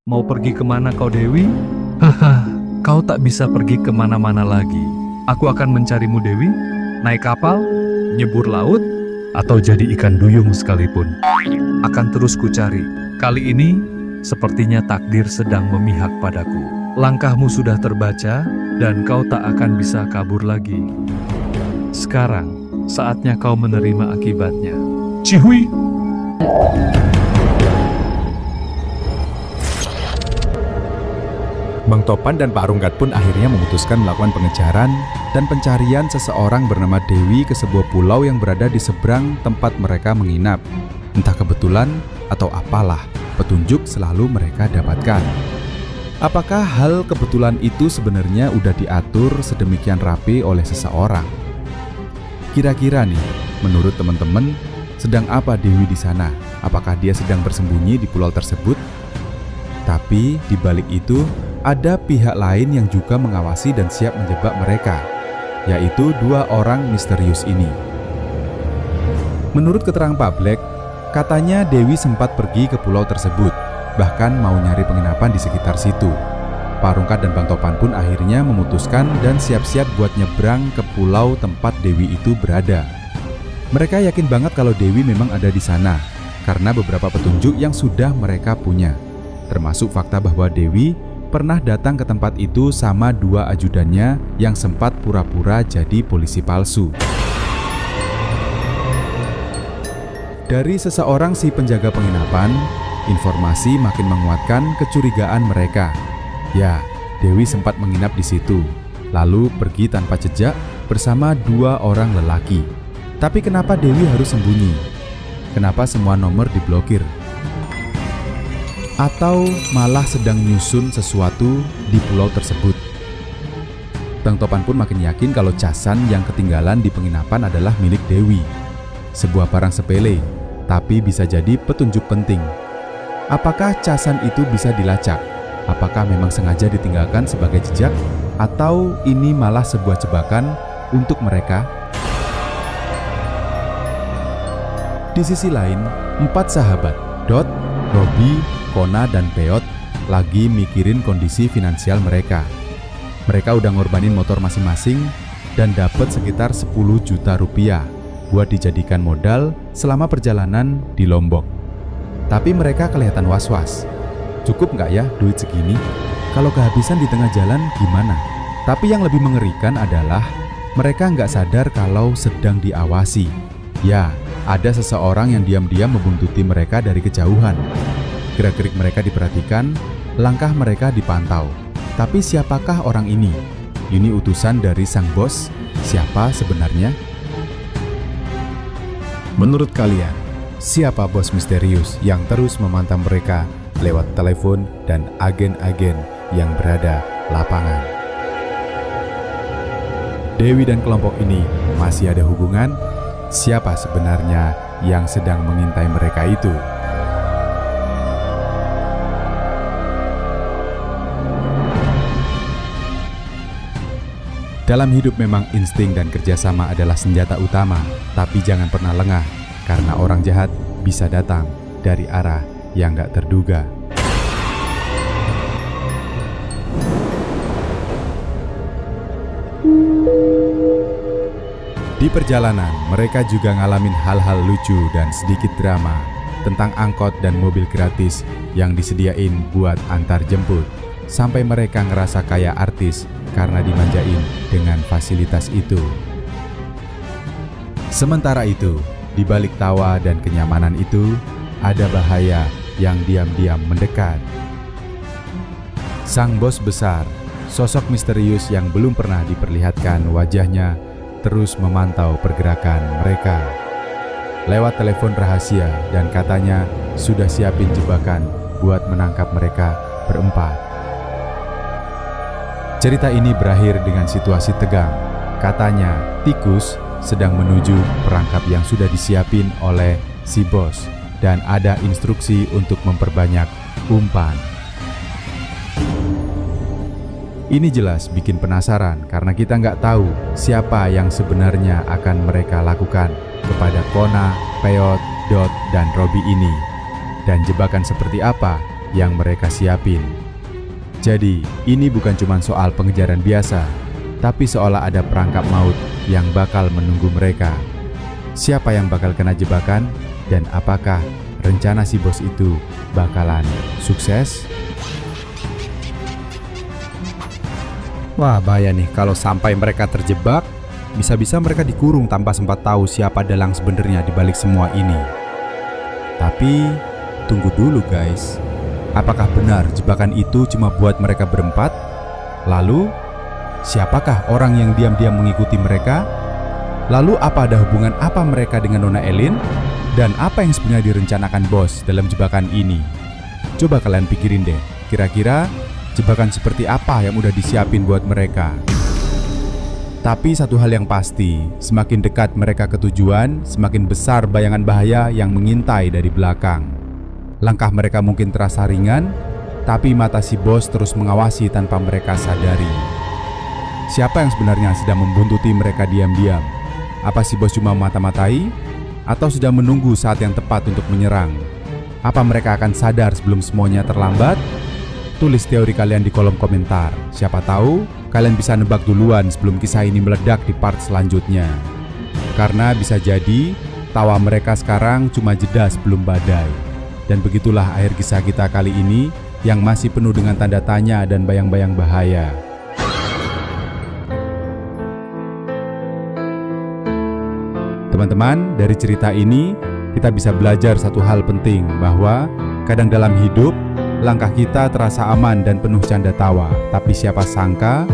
Mau pergi kemana kau, Dewi? Haha, kau tak bisa pergi kemana-mana lagi. Aku akan mencarimu, Dewi. Naik kapal, nyebur laut, atau jadi ikan duyung sekalipun. Akan terus kucari. Kali ini, sepertinya takdir sedang memihak padaku. Langkahmu sudah terbaca, dan kau tak akan bisa kabur lagi. Sekarang, saatnya kau menerima akibatnya. Cihui! Bang Topan dan Pak Rungkat pun akhirnya memutuskan melakukan pengejaran dan pencarian seseorang bernama Dewi ke sebuah pulau yang berada di seberang tempat mereka menginap. Entah kebetulan atau apalah, petunjuk selalu mereka dapatkan. Apakah hal kebetulan itu sebenarnya udah diatur sedemikian rapi oleh seseorang? Kira-kira nih, menurut teman-teman, sedang apa Dewi di sana? Apakah dia sedang bersembunyi di pulau tersebut? Tapi di balik itu, ada pihak lain yang juga mengawasi dan siap menjebak mereka, yaitu dua orang misterius ini. Menurut keterangan Pak Black, katanya Dewi sempat pergi ke pulau tersebut, bahkan mau nyari penginapan di sekitar situ. Pak Rungkat dan Bang Topan pun akhirnya memutuskan dan siap-siap buat nyebrang ke pulau tempat Dewi itu berada. Mereka yakin banget kalau Dewi memang ada di sana, karena beberapa petunjuk yang sudah mereka punya, termasuk fakta bahwa Dewi pernah datang ke tempat itu sama dua ajudannya yang sempat pura-pura jadi polisi palsu. Dari seseorang si penjaga penginapan, informasi makin menguatkan kecurigaan mereka. Ya, Dewi sempat menginap di situ, lalu pergi tanpa jejak bersama dua orang lelaki. Tapi kenapa Dewi harus sembunyi? Kenapa semua nomor diblokir? Atau malah sedang nyusun sesuatu di pulau tersebut? Bang Topan pun makin yakin kalau casan yang ketinggalan di penginapan adalah milik Dewi. Sebuah barang sepele, tapi bisa jadi petunjuk penting. Apakah casan itu bisa dilacak? Apakah memang sengaja ditinggalkan sebagai jejak? Atau ini malah sebuah jebakan untuk mereka? Di sisi lain, 4 sahabat, Dot, Robi, Kona, dan Peot lagi mikirin kondisi finansial mereka. Mereka udah ngorbanin motor masing-masing dan dapat sekitar 10 juta rupiah buat dijadikan modal selama perjalanan di Lombok. Tapi mereka kelihatan was-was. Cukup nggak ya duit segini? Kalau kehabisan di tengah jalan gimana? Tapi yang lebih mengerikan adalah mereka nggak sadar kalau sedang diawasi. Ya, ada seseorang yang diam-diam membuntuti mereka dari kejauhan. Gerak-gerik mereka diperhatikan, langkah mereka dipantau. Tapi siapakah orang ini? Ini utusan dari sang bos? Siapa sebenarnya? Menurut kalian, siapa bos misterius yang terus memantau mereka lewat telepon dan agen-agen yang berada lapangan? Dewi dan kelompok ini masih ada hubungan? Siapa sebenarnya yang sedang mengintai mereka itu? Dalam hidup memang insting dan kerjasama adalah senjata utama, tapi jangan pernah lengah, karena orang jahat bisa datang dari arah yang gak terduga. Di perjalanan, mereka juga ngalamin hal-hal lucu dan sedikit drama tentang angkot dan mobil gratis yang disediain buat antar jemput, sampai mereka ngerasa kayak artis karena dimanjain dengan fasilitas itu. Sementara itu, di balik tawa dan kenyamanan itu, ada bahaya yang diam-diam mendekat. Sang bos besar, sosok misterius yang belum pernah diperlihatkan wajahnya, terus memantau pergerakan mereka. Lewat telepon rahasia dan katanya sudah siapin jebakan buat menangkap mereka berempat. Cerita ini berakhir dengan situasi tegang. Katanya, tikus sedang menuju perangkap yang sudah disiapin oleh si bos dan ada instruksi untuk memperbanyak umpan. Ini jelas bikin penasaran karena kita nggak tahu siapa yang sebenarnya akan mereka lakukan kepada Kona, Peot, Dot, dan Robi ini. Dan jebakan seperti apa yang mereka siapin. Jadi, ini bukan cuma soal pengejaran biasa, tapi seolah ada perangkap maut yang bakal menunggu mereka. Siapa yang bakal kena jebakan, dan apakah rencana si bos itu bakalan sukses? Wah, bahaya nih kalau sampai mereka terjebak, bisa-bisa mereka dikurung tanpa sempat tahu siapa dalang sebenarnya di balik semua ini. Tapi, tunggu dulu guys. Apakah benar jebakan itu cuma buat mereka berempat? Lalu, siapakah orang yang diam-diam mengikuti mereka? Lalu apa ada hubungan apa mereka dengan Nona Elin? Dan apa yang sebenarnya direncanakan bos dalam jebakan ini? Coba kalian pikirin deh, kira-kira jebakan seperti apa yang udah disiapin buat mereka? Tapi satu hal yang pasti, semakin dekat mereka ke tujuan, semakin besar bayangan bahaya yang mengintai dari belakang. Langkah mereka mungkin terasa ringan, tapi mata si bos terus mengawasi tanpa mereka sadari. Siapa yang sebenarnya sedang membuntuti mereka diam-diam? Apa si bos cuma mata-matai? Atau sudah menunggu saat yang tepat untuk menyerang? Apa mereka akan sadar sebelum semuanya terlambat? Tulis teori kalian di kolom komentar. Siapa tahu kalian bisa nebak duluan sebelum kisah ini meledak di part selanjutnya. Karena bisa jadi tawa mereka sekarang cuma jeda sebelum badai. Dan begitulah akhir kisah kita kali ini yang masih penuh dengan tanda tanya dan bayang-bayang bahaya. Teman-teman, dari cerita ini kita bisa belajar satu hal penting, bahwa kadang dalam hidup langkah kita terasa aman dan penuh canda tawa, tapi siapa sangka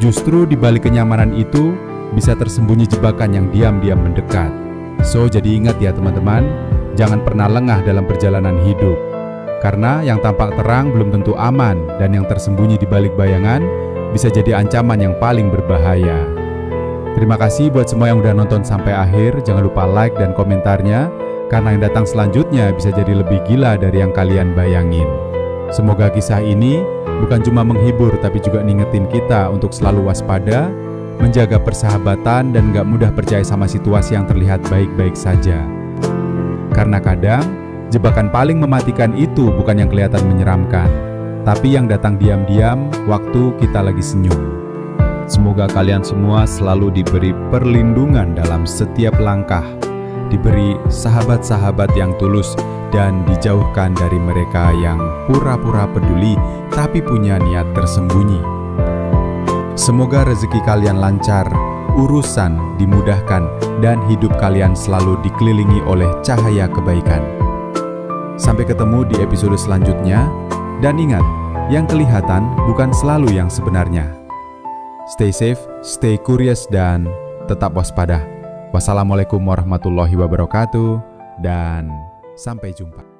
justru di balik kenyamanan itu bisa tersembunyi jebakan yang diam-diam mendekat. So, jadi ingat ya teman-teman, jangan pernah lengah dalam perjalanan hidup. Karena yang tampak terang belum tentu aman, dan yang tersembunyi di balik bayangan bisa jadi ancaman yang paling berbahaya. Terima kasih buat semua yang udah nonton sampai akhir. Jangan lupa like dan komentarnya, karena yang datang selanjutnya bisa jadi lebih gila dari yang kalian bayangin. Semoga kisah ini bukan cuma menghibur, tapi juga ngingetin kita untuk selalu waspada, menjaga persahabatan, dan gak mudah percaya sama situasi yang terlihat baik-baik saja. Karena kadang, jebakan paling mematikan itu bukan yang kelihatan menyeramkan, tapi yang datang diam-diam waktu kita lagi senyum. Semoga kalian semua selalu diberi perlindungan dalam setiap langkah, diberi sahabat-sahabat yang tulus, dan dijauhkan dari mereka yang pura-pura peduli tapi punya niat tersembunyi. Semoga rezeki kalian lancar, urusan dimudahkan, dan hidup kalian selalu dikelilingi oleh cahaya kebaikan. Sampai ketemu di episode selanjutnya, dan ingat, yang kelihatan bukan selalu yang sebenarnya. Stay safe, stay curious, dan tetap waspada. Wassalamualaikum warahmatullahi wabarakatuh, dan sampai jumpa.